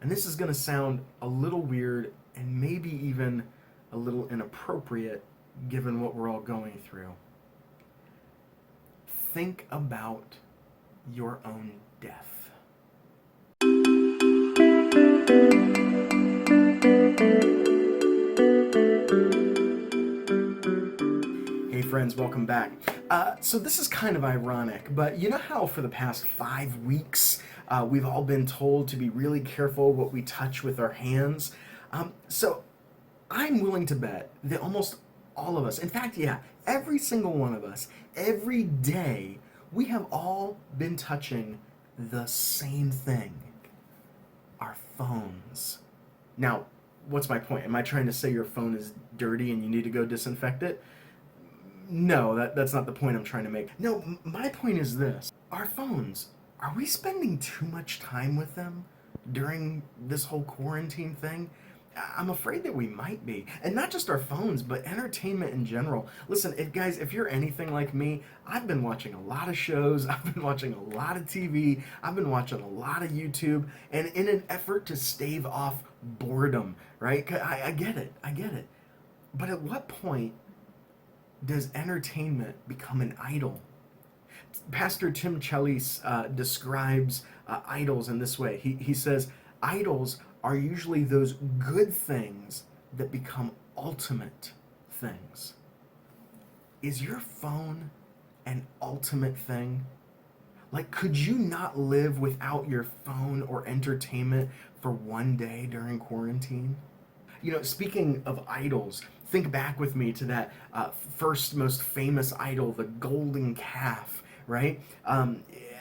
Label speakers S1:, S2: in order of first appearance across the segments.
S1: And this is going to sound a little weird and maybe even a little inappropriate given what we're all going through. Think about your own death. Hey friends, welcome back. So this is kind of ironic, but you know how for the past 5 weeks we've all been told to be really careful what we touch with our hands? So I'm willing to bet that almost all of us, in fact, yeah, every single one of us, every day, we have all been touching the same thing: our phones. Now, what's my point? Am I trying to say your phone is dirty and you need to go disinfect it? No, that's not the point I'm trying to make. No, my point is this. Our phones, are we spending too much time with them during this whole quarantine thing? I'm afraid that we might be. And not just our phones, but entertainment in general. Listen, if you're anything like me, I've been watching a lot of shows, I've been watching a lot of TV, I've been watching a lot of YouTube, and in an effort to stave off boredom, right? I get it. But at what point does entertainment become an idol? Pastor Tim Challies describes idols in this way. He says, idols are usually those good things that become ultimate things. Is your phone an ultimate thing? Like, could you not live without your phone or entertainment for one day during quarantine? You know, speaking of idols, think back with me to that first most famous idol, the golden calf, right?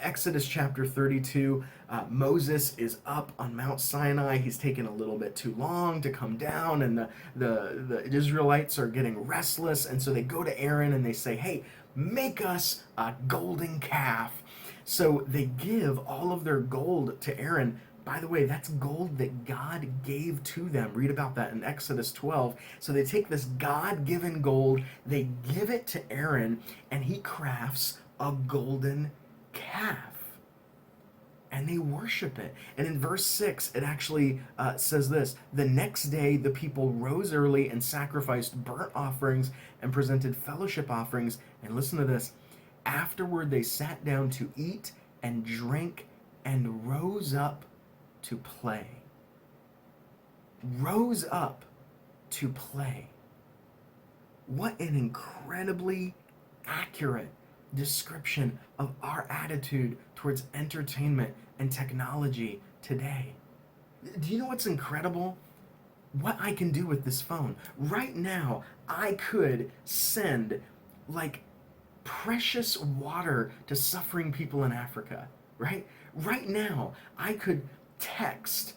S1: Exodus chapter 32, Moses is up on Mount Sinai. He's taken a little bit too long to come down, and the Israelites are getting restless, and so they go to Aaron and they say, hey, make us a golden calf. So they give all of their gold to Aaron. By the way, that's gold that God gave to them. Read about that in Exodus 12. So they take this God-given gold, they give it to Aaron, and he crafts a golden calf. And they worship it. And in verse 6, it actually says this: the next day the people rose early and sacrificed burnt offerings and presented fellowship offerings. And listen to this: afterward they sat down to eat and drink and rose up to play. Rose up to play. What an incredibly accurate description of our attitude towards entertainment and technology today. Do you know what's incredible? What I can do with this phone. Right now, I could send like precious water to suffering people in Africa, right? Right now, I could text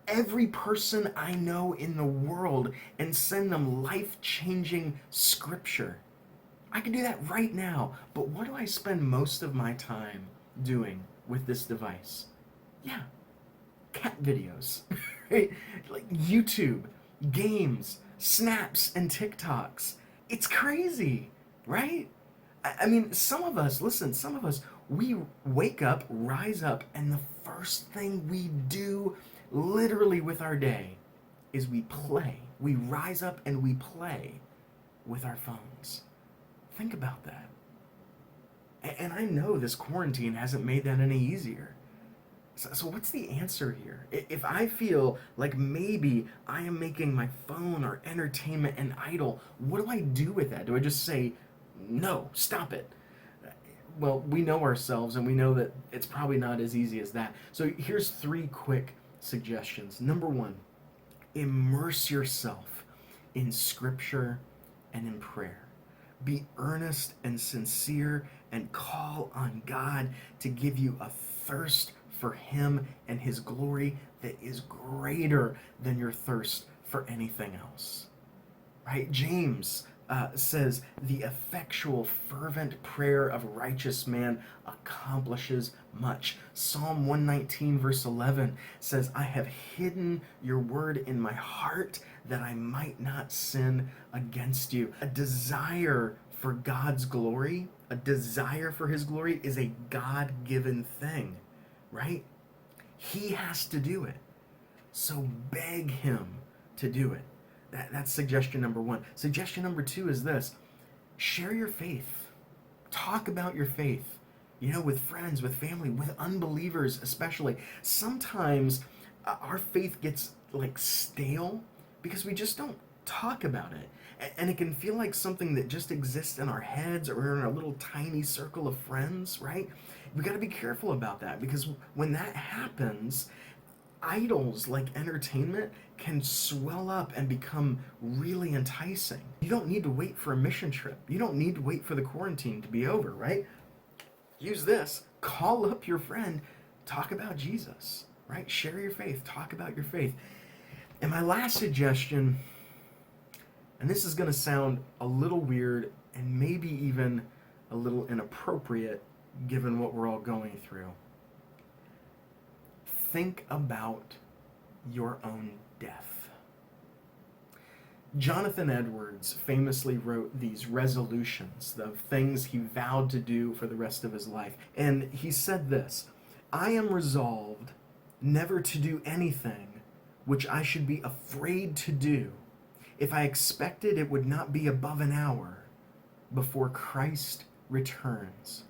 S1: every person I know in the world and send them life-changing scripture. I can do that right now, but what do I spend most of my time doing with this device? Yeah, cat videos, right? Like YouTube, games, snaps, and TikToks. It's crazy, right? I mean, some of us, we wake up, rise up, and the first thing we do literally with our day is we play. We rise up and we play with our phones. Think about that. And I know this quarantine hasn't made that any easier. So what's the answer here? If I feel like maybe I am making my phone or entertainment an idol, what do I do with that? Do I just say, no, stop it? Well, we know ourselves and we know that it's probably not as easy as that. So here's 3 quick suggestions. Number 1, immerse yourself in scripture and in prayer. Be earnest and sincere and call on God to give you a thirst for Him and His glory that is greater than your thirst for anything else. Right? James says, the effectual, fervent prayer of a righteous man accomplishes much. Psalm 119, verse 11 says, I have hidden your word in my heart that I might not sin against you. A desire for God's glory, a desire for His glory is a God-given thing, right? He has to do it. So beg him to do it. That's suggestion number one. Suggestion number two is this: share your faith. Talk about your faith. With friends, with family, with unbelievers especially. Sometimes our faith gets like stale because we just don't talk about it. And it can feel like something that just exists in our heads or in our little tiny circle of friends, right? We got to be careful about that, because when that happens, idols like entertainment can swell up and become really enticing. You don't need to wait for a mission trip. You don't need to wait for the quarantine to be over, right? Use this. Call up your friend. Talk about Jesus, right? Share your faith. Talk about your faith. And my last suggestion, and this is going to sound a little weird and maybe even a little inappropriate given what we're all going through. Think about your own death. Jonathan Edwards famously wrote these resolutions of things he vowed to do for the rest of his life. And he said this: "I am resolved never to do anything which I should be afraid to do. If I expected, it would not be above an hour before Christ returns."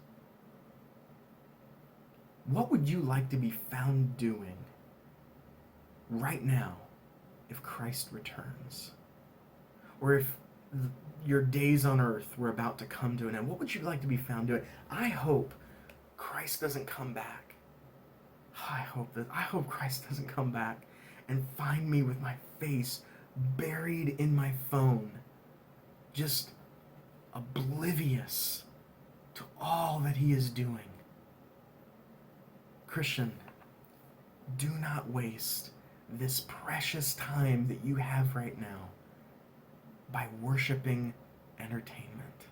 S1: What would you like to be found doing right now if Christ returns? Or if your days on earth were about to come to an end, what would you like to be found doing? I hope Christ doesn't come back. I hope Christ doesn't come back and find me with my face buried in my phone, just oblivious to all that he is doing. Christian, do not waste this precious time that you have right now by worshiping entertainment.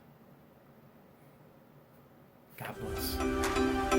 S1: God bless.